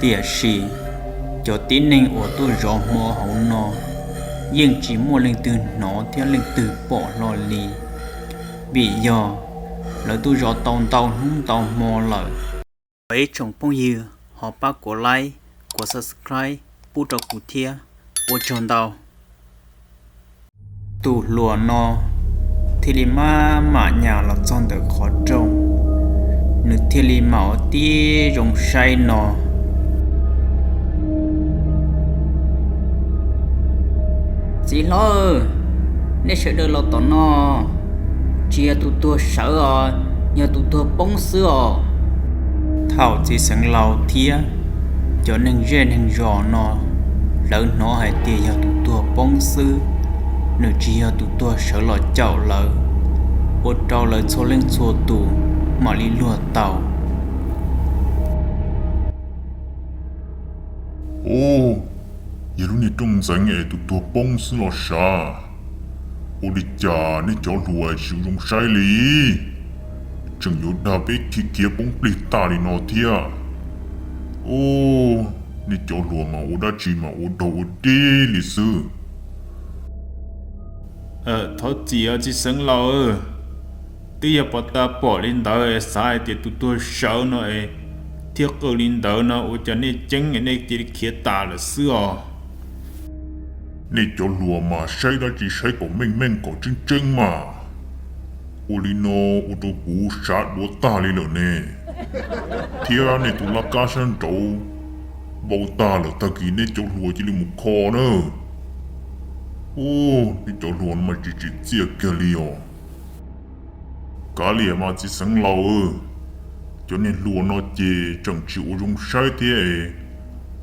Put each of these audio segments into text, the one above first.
tiệt sĩ cho tín nên ở tôi rõ mò hậu nó nhưng chỉ mua lên từ nó theo lên từ bỏ lò lì bị do lời tôi rõ tàu tàu không tàu mò lời ấy trong phong yêu họ bắt của like của subscribe bút cho cụ thia bút tròn tàu tụ lùa nó thì li mà nhà là chọn được khó trông nữ thì li mạo tí rong say nó chỉ lo nếu sợ được lo tao nó chia tụi tôi sợ à nhờ tụi tôi bông sữa thảo chỉ sang lâu thía cho nên dễ nên rõ nó lỡ nó hay tiền nhờ tụi tôi bông sữa nếu chia tụi tôi sợ lo chậu lỡ ô trâu lỡ cho lên chùa tù mà đi lùa tàu ô giờ lúc này trong sáng ngày tụi tôi bông sữa lo xa ô đi chả nên cho lùa chịu dùng sai lý chừng yếu đa bé kia bông bì ta đi nó thia ô nên cho lùa mà ô đã chỉ mà ô đầu đi lịch sử thôi chỉ ở chỉ sống lâu tuy giờ bắt ta bỏ lên đó sai thì tụi tôi sợ nó thiết cơ lên đó nó ô cho nên chứng cái này chỉ kia ta là xưa nên cho lùa mà sai đã chỉ sai của mình có chân chân mà ô linh nó ô tô cú sát đua ta lên rồi nè thia này tụi la cá săn trâu bao ta là ta kỹ nên cho lùa chỉ là một kho nữa ô nên cho lùa mà chỉ chia kia liò cá liề mà chỉ sáng lâu cho nên lùa nó chê chẳng chịu dùng sai thế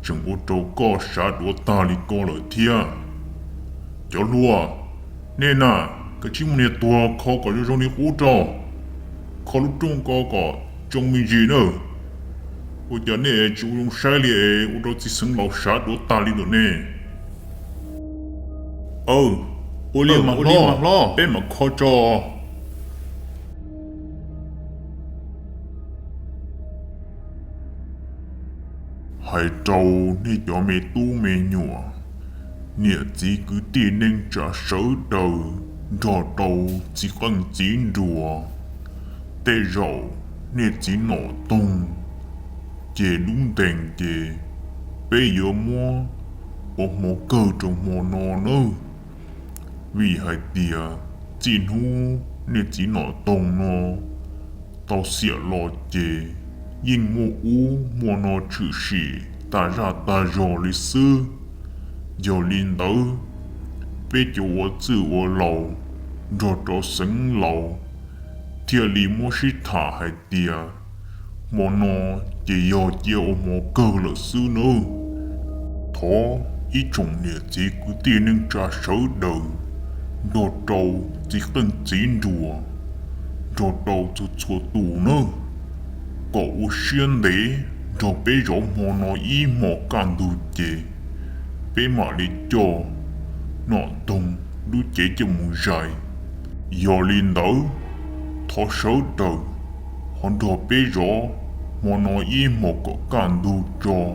chẳng ô trâu có sát đua ta li có lời thia cho lùa nên à cái chim này tua khó có cho trong đi hỗ trợ khó lúc trong có trong mình gì nữa ô giờ này chịu dùng sai li ô trâu chỉ sáng lâu sát đua ta li nữa nè ô liềm mà lo bên mà khó cho hai trâu nên cho mẹ tu mẹ nhựa nè chỉ cứ tiền nên trả sở đầu rồi trâu chỉ cần chín rùa tê rậu nè chỉ nổ tung chè đúng đèn chè bây giờ mua một cơ trong mùa nọ nữa vì hai tia chín hu nè chỉ nổ tung nó tao xỉa lo chè nhưng mua nó chữ sĩ ta ra ta rò lịch sử giờ linh tử bây giờ chữ lầu rồi cho sinh lầu thiệt li mua sĩ thả hai tia nó chỉ do chiều một cơ lịch sử nữa thó ý trùng nè chỉ cứ tiền nên trả sở đời rồi trâu chỉ cần chín rùa rồi trâu cho chùa tù nữa có u xuyên đấy rồi bé rõ mò nó y mò can đủ chế bé mà đi cho nó tung đu chế cho mù dài giờ lên đó thọ số đời hắn đồ bé rõ mò nó y mò có can đủ cho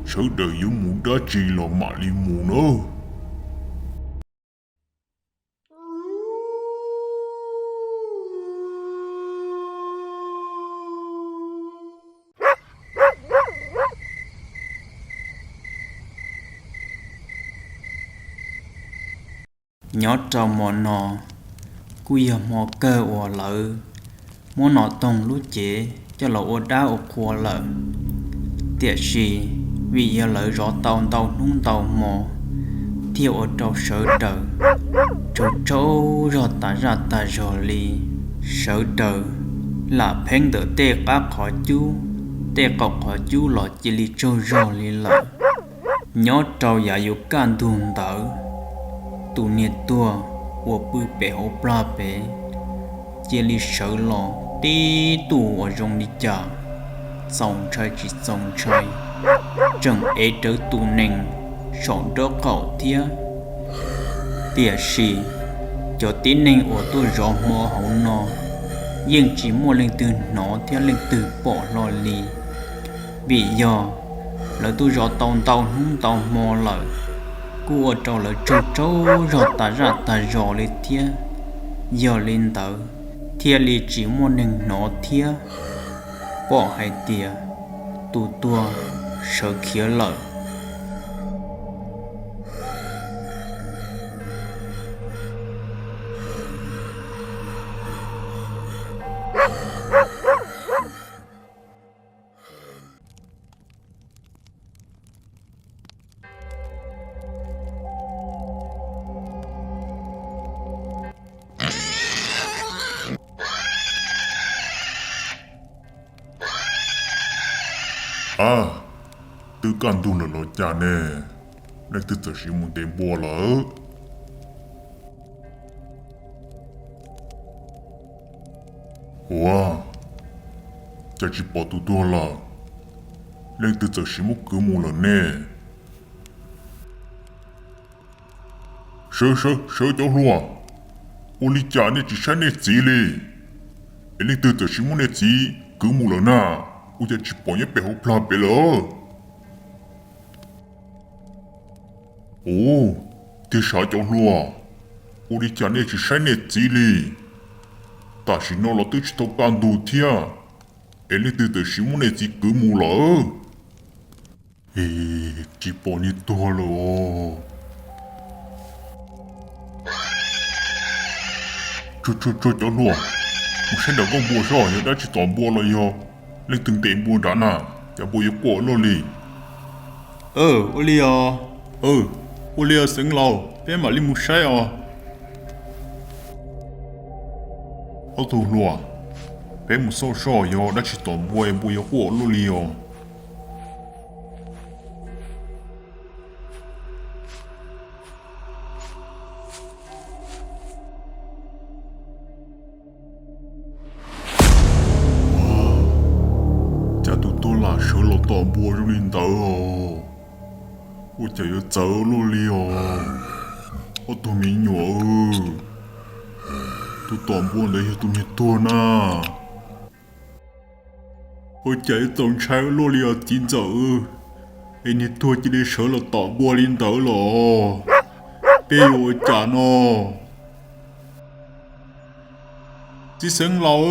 số đời yếu mù đã chỉ là mà đi mù nữa nhớ trong mò nọ cúi giờ mò cơ ổ lợ mò nọ tông lú chế cho lọ ổ đá ổ khua lợ tiệt sĩ vì giờ lợ rõ tàu nung tàu mò thiêu ở trâu sợ đờ trâu rõ ta ra ta rõ li sợ đờ là phèn đỡ tê cá khó chú tê cọc khó chú lọ chỉ li trâu rõ li lợ nhớ trâu giả yếu can đùn đỡ tụ nhiệt tua của bự bể hộp ra bể chia li sợ lò tí tụ ở trong đi chợ dòng chơi chỉ dòng chơi chẳng ế trở tụ nền sống đó cậu thía tỉa xì cho tín nền ở tôi rõ mò hậu nó nhưng chỉ mua lên từ nó theo lên từ bỏ lò lì vì do lỡ tôi rõ tông tàu hung tàu mò lỡ cua trâu lỡ trâu trâu rõ ta ra ta rõ lên thia giờ lên tờ thia li chỉ muốn nâng nó thia bỏ hai tia tu tua sợ khía lỡ tư can tu là lo cha nè nên tư giờ chỉ muốn đem bùa lỡ wow cha chỉ bỏ tu tua là nên tư giờ chỉ muốn cứ mua lỡ nè sợ cháu luôn ô li cha nè chỉ sáng nè gì li nên tư giờ chỉ muốn nè gì cứ mua lỡ na ô cha chỉ bỏ nhớ bé hộp la bé lỡ ồ, thế sao cháu lùa? Ôi đi chả nè chỉ sai nè gì li? Ta chỉ nói là tôi chỉ thâu can đủ thia. Em lấy từ từ chỉ muốn nè chỉ cứ mù lỡ. Ê, chỉ bỏ như to lỡ. Cháu lùa. Một sáng đầu con bùa rồi, đã chỉ toàn bùa là yo. Lên từng tên bùa đã nà, chả bùa yo quả lo li. Ô li à. Ô li à sừng lâu, bé mà li mu sai à. Ô tô lùa. Bé một số yo đã chỉ toàn bùa yo quả lo li yo. Sợ là toàn bùa trong linh tử ồ. Ôi trời ơi sợ luôn li ồ. Ôi tôi mình nhỏ tôi toàn bùa lấy tôi mình tua na. Ôi trời ơi toàn trái luôn li ồ chín giờ. Anh ấy tôi chỉ để sợ là toàn bùa linh tử lò. Bây ôi chả nó. Chỉ sáng lâu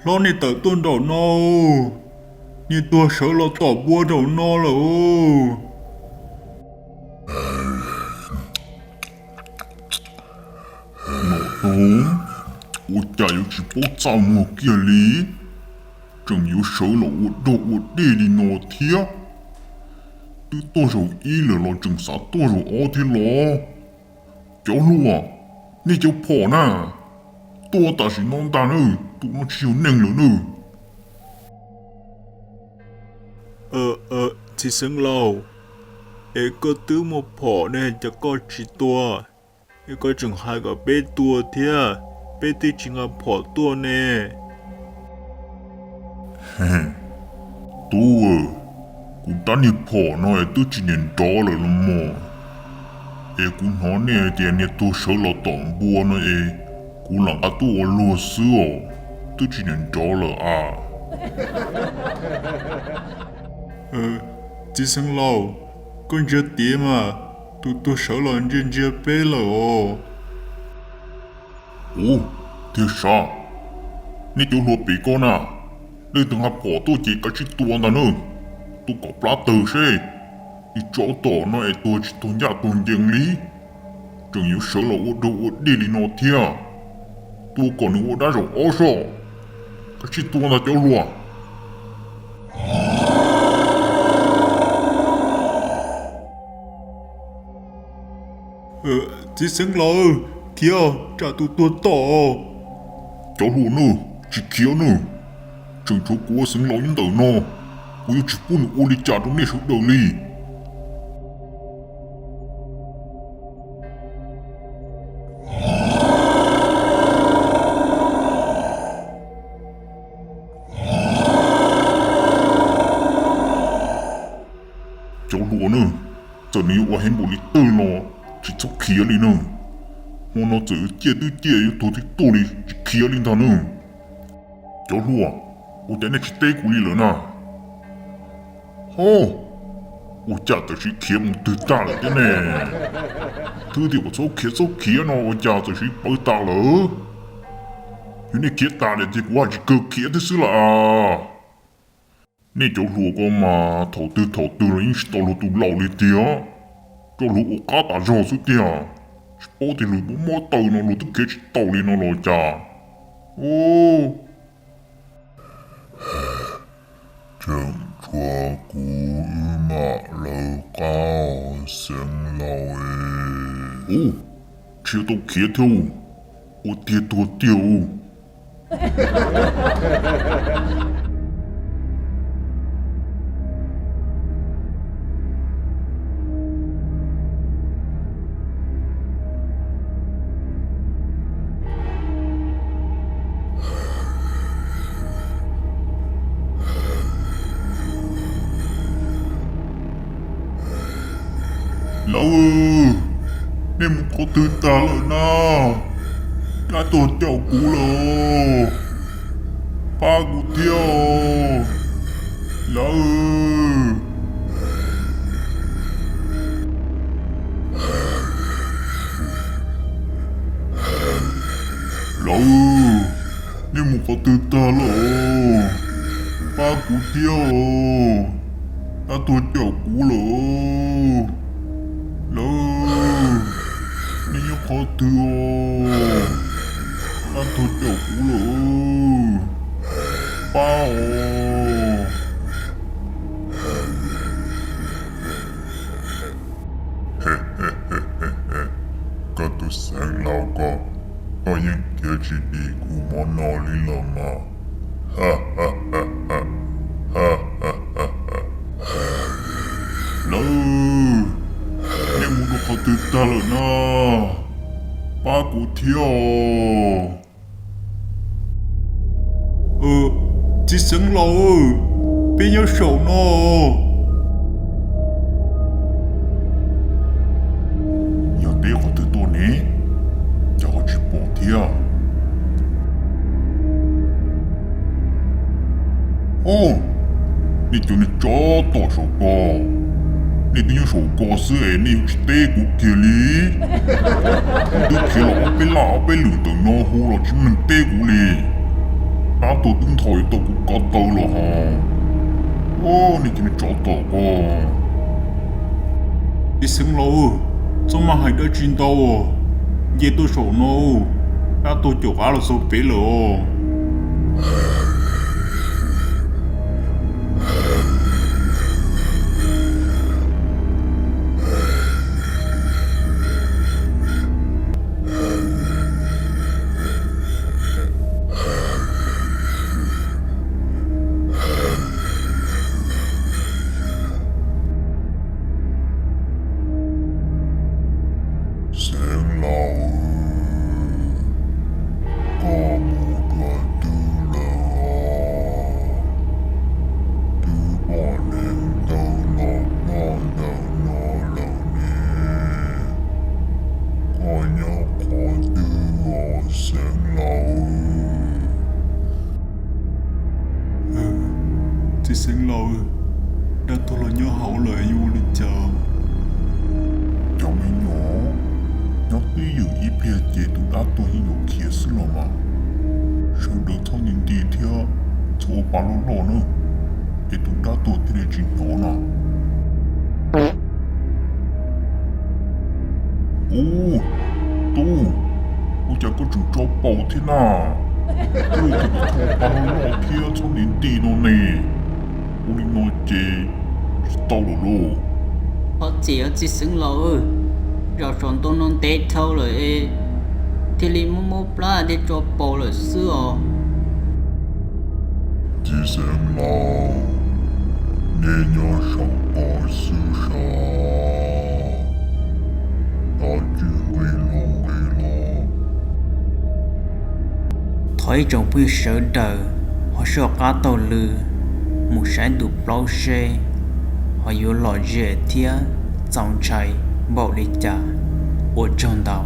lo này tự tuôn đổ nó. Nhưng tôi sợ là tỏ bua đầu no là nó đúng. Ôi chả yếu chỉ bố chào mùa kia lý. Chẳng yếu sợ là ôi đồ ôi đê đi nó thía. Tôi tôi rồi ý là lo chẳng xá tôi rồi ó thế lo. Cháu luôn à. Nè cháu phỏ nà. Tôi ta chỉ non ta nữa. Tụi nó chiều nâng nữa nữa. Chỉ sáng lâu. Ê có tứ một phỏ nè cho có chỉ tua. Ê có chừng hai cái bê tua thia. Bê tí chỉ ngà phỏ tua nè. Tua. Cũng ta nè phỏ nói tôi chỉ nên đó là mò. Ê cũng nói nè thì nè tôi sợ là tổng bùa nó ê. Cũng là tôi lùa xưa. Tôi chỉ nên đó là à. Chỉ sáng lâu. Con chưa tía mà. Tôi sợ là anh trên chưa bê là Ồ, thế sao? Nè cháu lùa bị con à. Đây từng hạt phỏ tôi chỉ cả chiếc tua nà nữa. Tôi có plá tờ xe. Đi chỗ tỏ nói tôi chỉ tôi nhạc tôi dân lý. Chẳng yếu sợ là ô đồ đi đi nó thia. Tôi còn nữa đã rồi ô sổ. Cái chiếc tua là cháu lùa. Chỉ sáng lâu. Thia, trả tôi tỏ. Cháu lùa nữa, chỉ kia nữa. Chẳng chỗ của sáng lâu những tờ nó. Ôi chỉ buồn ô đi trả trong này số đầu li. Cháu lúa nữa. Giờ nếu ở hên bộ lý tơ nó. Chỉ cháu kia đi nữa. Mà nó chỉ chia tư chia yếu tố thích tổ đi. Chỉ kia đi ta nữa. Cháu lúa. Ôi cái này chỉ tê của lý lớn à. 哦，我家就是开门最大了的呢。特地我做开呢，我家就是爆大了。有你开大了，结果还是够开的是啦。你就如果嘛，头了，你是到了都老了点，就如果家大上是点，是包的路不毛到呢，路都开始到了呢老家。哦。正错古马路高升老诶。哦，车都开头，我爹多丢。老二，你唔好ตื่นตาเลยนะกาตัวเจ้ากูเลยพากูเที่ยว老二，老二，你唔好ตื่นตาเลยพากูเที่ยวกาตัวเจ้ากูเลย老二，你要好的哦，那都叫胡了，爸哦。ก็ตัวแสงเราก็ยังเกิดชีดีกูมอนอลิละมาฮ่าฮ่าฮ่าฮ่าฮ่าฮ่าฮ่าฮ่า老二，你们都好ตื่นตา了นะป้ากูเที่ยว只剩老二边有手呢要得好的多呢要好去保天哦你叫你找到手吧你定要手告诉你有是得过去哩，我都去了，我被领导拿好了，专门得过哩，打到顶头到我搞到了哈，哦，你今日找到个，你醒了，怎么还在见到哦？也都手呢，打到脚下了手背了哦。Chỉ sáng lâu đã tôi là nhớ hậu lợi vô lịch chờ cháu mấy nhỏ tí dự ý bia chế tụi đã tôi hình dụ kia xứ lò mà sau đó thông nhìn đi theo chỗ bà lô lò nữa để tụi đã tôi tí để chính nhỏ nè ô tu tôi chả có chủ cho bầu thế nào tôi thì có thô bà lô lò kia cho nhìn đi nó nè我哋內借到了咯。我只有只醒路，若上到弄地頭了誒，天里冇冇啦的做爆了事哦。只醒路，你要上班事上，大聚會咯。thấy trong quy sở đời họ sợ cá tàu lư một sáng đủ bao xe họ yếu lò dễ thia dòng chảy bảo lý trả ở trong đầu